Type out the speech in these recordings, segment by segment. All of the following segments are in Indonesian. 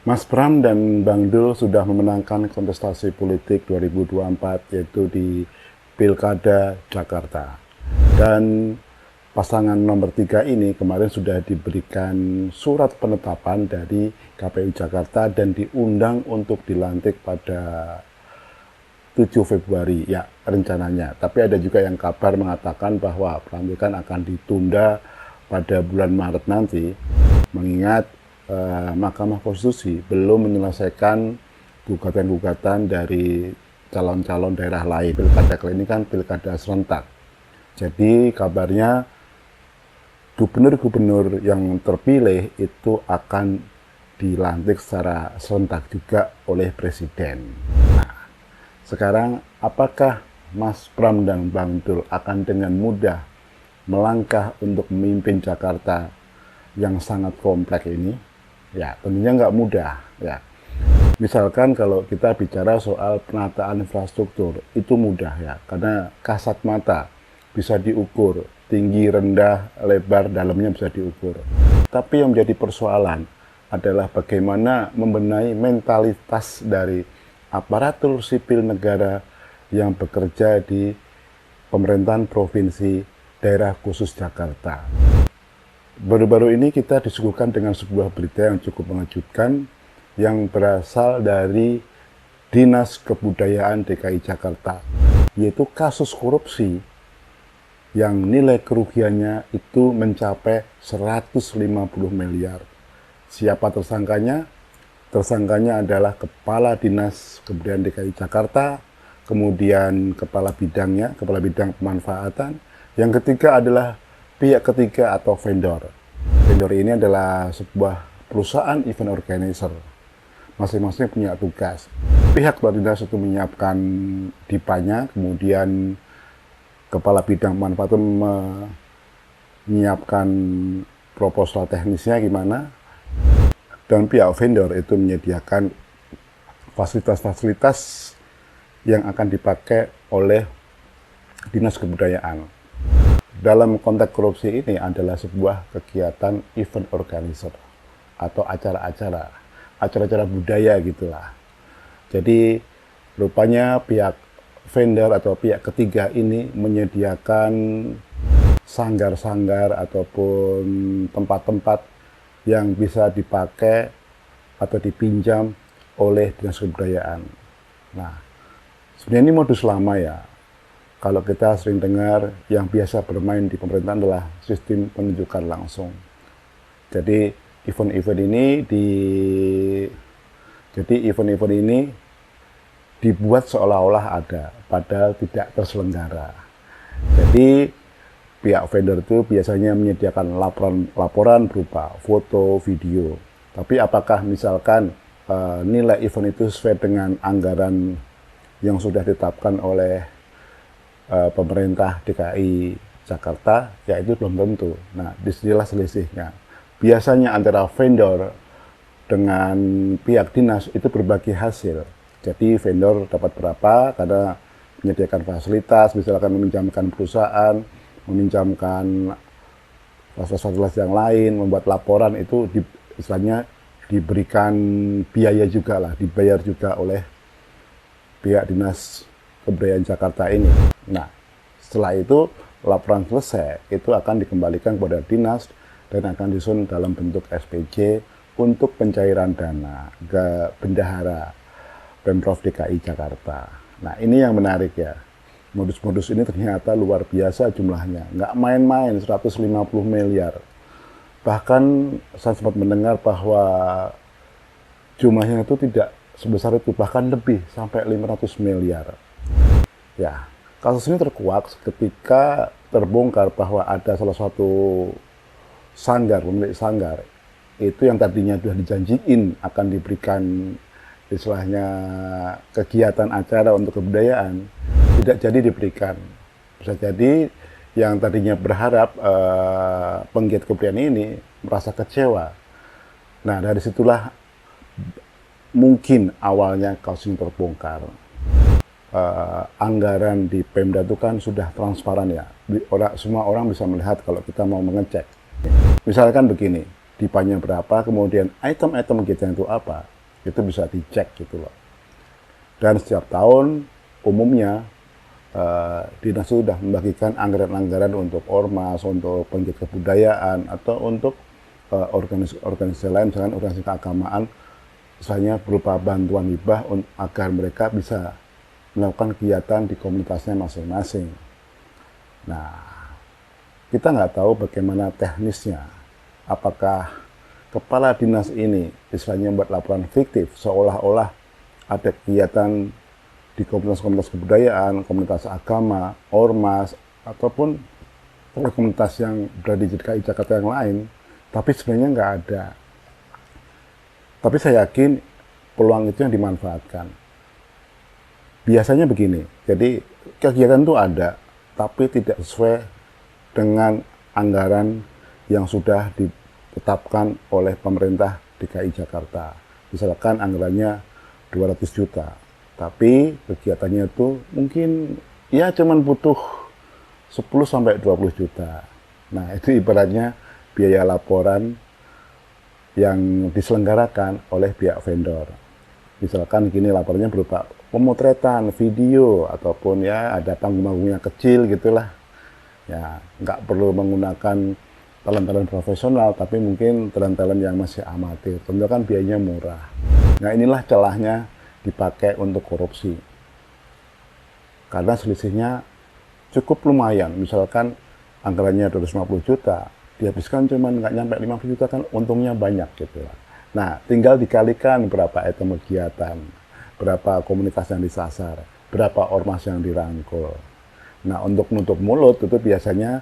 Mas Pram dan Bang Dul sudah memenangkan kontestasi politik 2024 yaitu di Pilkada Jakarta. Dan pasangan nomor 3 ini kemarin sudah diberikan surat penetapan dari KPU Jakarta dan diundang untuk dilantik pada 7 Februari ya rencananya. Tapi ada juga yang kabar mengatakan bahwa pelantikan akan ditunda pada bulan Maret nanti mengingat Mahkamah Konstitusi belum menyelesaikan gugatan-gugatan dari calon-calon daerah lain. Pilkada kali ini kan pilkada serentak. Jadi kabarnya gubernur-gubernur yang terpilih itu akan dilantik secara serentak juga oleh presiden. Nah, sekarang apakah Mas Pram dan Bang Dul akan dengan mudah melangkah untuk memimpin Jakarta yang sangat kompleks ini? Ya, tentunya nggak mudah. Ya, misalkan kalau kita bicara soal penataan infrastruktur, itu mudah ya, karena kasat mata bisa diukur, tinggi, rendah, lebar, dalamnya bisa diukur. Tapi yang menjadi persoalan adalah bagaimana membenahi mentalitas dari aparatur sipil negara yang bekerja di pemerintahan provinsi daerah khusus Jakarta. Baru-baru ini kita disuguhkan dengan sebuah berita yang cukup mengejutkan yang berasal dari Dinas Kebudayaan DKI Jakarta, yaitu kasus korupsi yang nilai kerugiannya itu mencapai 150 miliar. Siapa tersangkanya? Tersangkanya adalah Kepala Dinas Kebudayaan DKI Jakarta, kemudian Kepala Bidangnya, Kepala Bidang Pemanfaatan. Yang ketiga adalah pihak ketiga atau vendor. Vendor ini adalah sebuah perusahaan event organizer. Masing-masing punya tugas. Pihak Kepala Dinas itu menyiapkan dipanya, kemudian Kepala Bidang Pemanfaatan menyiapkan proposal teknisnya gimana, dan pihak vendor itu menyediakan fasilitas-fasilitas yang akan dipakai oleh Dinas Kebudayaan. Dalam konteks korupsi ini adalah sebuah kegiatan event organizer atau acara-acara budaya gitulah. Jadi rupanya pihak vendor atau pihak ketiga ini menyediakan sanggar-sanggar ataupun tempat-tempat yang bisa dipakai atau dipinjam oleh Dinas Kebudayaan. Nah, sebenarnya ini modus lama ya. Kalau kita sering dengar yang biasa bermain di pemerintahan adalah sistem penunjukan langsung. Jadi event-event ini dibuat seolah-olah ada, padahal tidak terselenggara. Jadi pihak vendor itu biasanya menyediakan laporan berupa foto, video. Tapi apakah misalkan nilai event itu sesuai dengan anggaran yang sudah ditetapkan oleh pemerintah DKI Jakarta, ya itu belum tentu. Nah, disinilah selisihnya. Biasanya antara vendor dengan pihak dinas itu berbagi hasil. Jadi vendor dapat berapa karena menyediakan fasilitas, misalkan meminjamkan perusahaan, meminjamkan fasilitas yang lain, membuat laporan itu istilahnya diberikan biaya juga lah, dibayar juga oleh pihak Dinas Kebudayaan Jakarta ini. Nah, setelah itu laporan selesai, itu akan dikembalikan kepada dinas dan akan disusun dalam bentuk SPJ untuk pencairan dana ke bendahara Pemprov DKI Jakarta. Nah, ini yang menarik ya. Modus-modus ini ternyata luar biasa jumlahnya. Nggak main-main, 150 miliar. Bahkan saya sempat mendengar bahwa jumlahnya itu tidak sebesar itu, bahkan lebih, sampai 500 miliar. Ya, kasus ini terkuak ketika terbongkar bahwa ada salah satu sanggar, pemilik sanggar, itu yang tadinya sudah dijanjiin akan diberikan istilahnya kegiatan acara untuk kebudayaan, tidak jadi diberikan. Bisa jadi yang tadinya berharap penggiat kebudayaan ini merasa kecewa. Nah, dari situlah mungkin awalnya kasus ini terbongkar. Anggaran di Pemda itu kan sudah transparan ya. Semua orang bisa melihat kalau kita mau mengecek. Misalkan begini, dipanya berapa, kemudian item-item kita itu apa, itu bisa dicek gitu loh. Dan setiap tahun umumnya dinas itu sudah membagikan anggaran-anggaran untuk ormas, untuk penggiat kebudayaan, atau untuk organisasi lain, misalkan organisasi keagamaan, misalnya berupa bantuan hibah agar mereka bisa melakukan kegiatan di komunitasnya masing-masing. Nah, kita nggak tahu bagaimana teknisnya. Apakah kepala dinas ini istilahnya buat laporan fiktif, seolah-olah ada kegiatan di komunitas-komunitas kebudayaan, komunitas agama, ormas, ataupun komunitas yang berada di DKI Jakarta yang lain, tapi sebenarnya nggak ada. Tapi saya yakin peluang itu yang dimanfaatkan. Biasanya begini, jadi kegiatan itu ada, tapi tidak sesuai dengan anggaran yang sudah ditetapkan oleh pemerintah DKI Jakarta. Misalkan anggarannya 200 juta, tapi kegiatannya itu mungkin ya cuman butuh 10-20 juta. Nah, itu ibaratnya biaya laporan yang diselenggarakan oleh pihak vendor. Misalkan gini, laporannya berupa pemotretan, video, ataupun ya ada panggung-panggungnya kecil gitulah. Ya, nggak perlu menggunakan talent-talent profesional, tapi mungkin talent-talent yang masih amatir. Tentu kan biayanya murah. Nah, inilah celahnya dipakai untuk korupsi. Karena selisihnya cukup lumayan. Misalkan anggarannya 250 juta, dihabiskan cuma nggak nyampe 50 juta, kan untungnya banyak gitu. Nah, tinggal dikalikan berapa item kegiatan, berapa komunitas yang disasar, berapa ormas yang dirangkul. Nah, untuk menutup mulut itu biasanya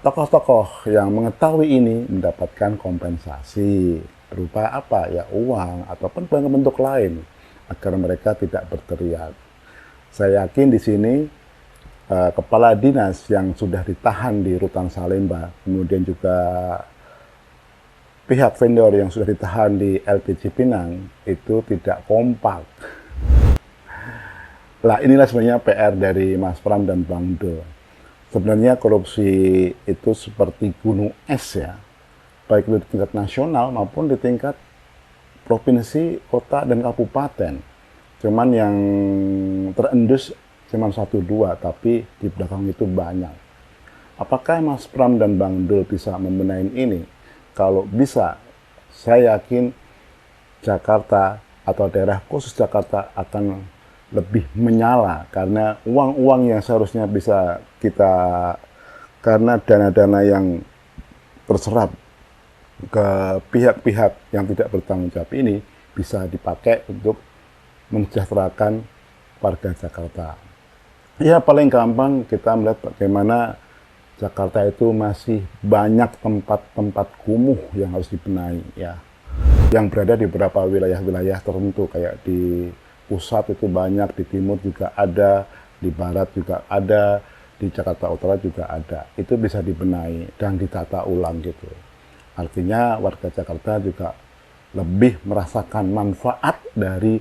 tokoh-tokoh yang mengetahui ini mendapatkan kompensasi berupa apa ya, uang ataupun bentuk lain agar mereka tidak berteriak. Saya yakin di sini kepala dinas yang sudah ditahan di Rutan Salemba, kemudian juga pihak vendor yang sudah ditahan di LPG Pinang itu tidak kompak. Lah, inilah sebenarnya PR dari Mas Pram dan Bang Do. Sebenarnya korupsi itu seperti gunung es ya, baik di tingkat nasional maupun di tingkat provinsi, kota, dan kabupaten. Cuman yang terendus cuma 1-2, tapi di belakang itu banyak. Apakah Mas Pram dan Bang Dul bisa membenahi ini? Kalau bisa, saya yakin Jakarta atau daerah khusus Jakarta akan lebih menyala, karena uang-uang yang seharusnya bisa kita, karena dana-dana yang terserap ke pihak-pihak yang tidak bertanggung jawab ini bisa dipakai untuk mensejahterakan warga Jakarta. Ya, paling gampang kita melihat bagaimana Jakarta itu masih banyak tempat-tempat kumuh yang harus dibenahi ya, yang berada di beberapa wilayah-wilayah tertentu, kayak di pusat itu banyak, di timur juga ada, di barat juga ada, di Jakarta Utara juga ada. Itu bisa dibenahi dan ditata ulang gitu. Artinya warga Jakarta juga lebih merasakan manfaat dari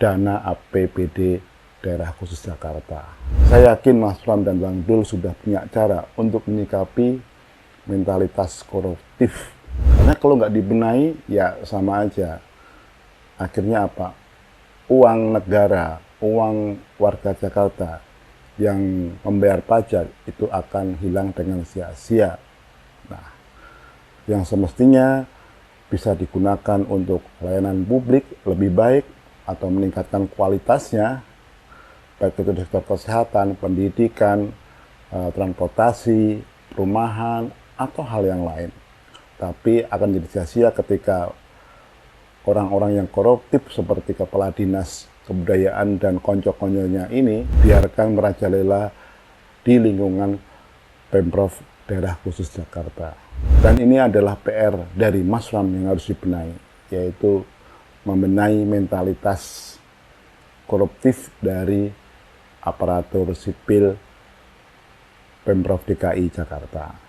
dana APBD daerah khusus Jakarta. Saya yakin Mas Pram dan Bang Dul sudah punya cara untuk menyikapi mentalitas koruptif. Karena kalau nggak dibenahi, ya sama aja. Akhirnya apa? Uang negara, uang warga Jakarta yang membayar pajak itu akan hilang dengan sia-sia. Nah, yang semestinya bisa digunakan untuk layanan publik lebih baik atau meningkatkan kualitasnya, baik itu di sektor kesehatan, pendidikan, transportasi, perumahan, atau hal yang lain. Tapi akan jadi sia-sia ketika orang-orang yang koruptif seperti kepala dinas kebudayaan dan konco-konconya ini biarkan merajalela di lingkungan Pemprov daerah khusus Jakarta. Dan ini adalah PR dari Mas Pram yang harus dibenahi, yaitu membenahi mentalitas koruptif dari aparatur sipil Pemprov DKI Jakarta.